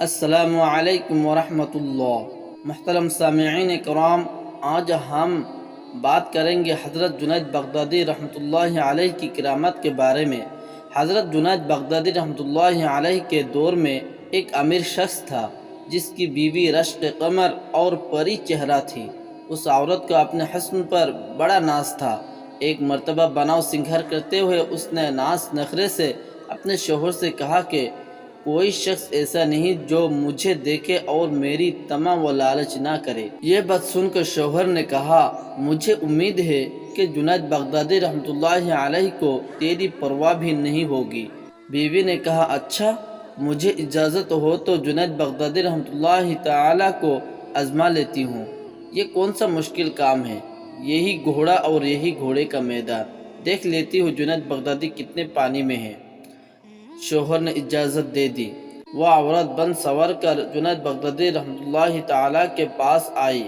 السلام علیکم ورحمۃ اللہ۔ محترم سامعین کرام، آج ہم بات کریں گے حضرت جنید بغدادی رحمۃ اللہ علیہ کی کرامت کے بارے میں۔ حضرت جنید بغدادی رحمۃ اللہ علیہ کے دور میں ایک امیر شخص تھا جس کی بیوی رشک قمر اور پری چہرہ تھی۔ اس عورت کو اپنے حسن پر بڑا ناز تھا۔ ایک مرتبہ بناؤ سنگھر کرتے ہوئے اس نے ناز نخرے سے اپنے شوہر سے کہا کہ کوئی شخص ایسا نہیں جو مجھے دیکھے اور میری طمع و لالچ نہ کرے۔ یہ بات سن کر شوہر نے کہا، مجھے امید ہے کہ جنید بغدادی رحمۃ اللہ علیہ کو تیری پرواہ بھی نہیں ہوگی۔ بیوی نے کہا، اچھا، مجھے اجازت ہو تو جنید بغدادی رحمۃ اللہ تعالی کو آزما لیتی ہوں۔ یہ کون سا مشکل کام ہے، یہی گھوڑا اور یہی گھوڑے کا میدان، دیکھ لیتی ہوں جنید بغدادی کتنے پانی میں ہے۔ شوہر نے اجازت دے دی۔ وہ عورت بن سور کر جنید بغدادی رحمۃ اللہ تعالی کے پاس آئی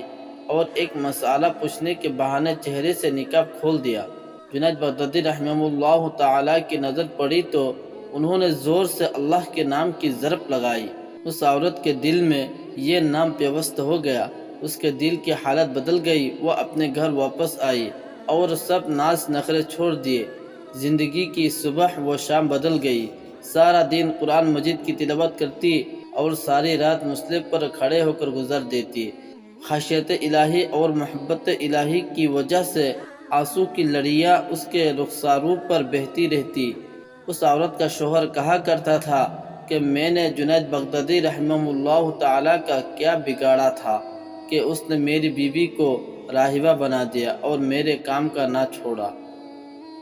اور ایک مسئلہ پوچھنے کے بہانے چہرے سے نقاب کھول دیا۔ جنید بغدادی رحمہ اللہ تعالی کی نظر پڑی تو انہوں نے زور سے اللہ کے نام کی ضرب لگائی۔ اس عورت کے دل میں یہ نام پیوست ہو گیا، اس کے دل کی حالت بدل گئی۔ وہ اپنے گھر واپس آئی اور سب ناز نخرے چھوڑ دیے۔ زندگی کی صبح و شام بدل گئی۔ سارا دن قرآن مجید کی تلاوت کرتی اور ساری رات مصلی پر کھڑے ہو کر گزار دیتی۔ خشیت الہی اور محبت الہی کی وجہ سے آنسو کی لڑیاں اس کے رخساروں پر بہتی رہتی۔ اس عورت کا شوہر کہا کرتا تھا کہ میں نے جنید بغدادی رحمہ اللہ تعالی کا کیا بگاڑا تھا کہ اس نے میری بیوی کو راہبہ بنا دیا اور میرے کام کا نہ چھوڑا۔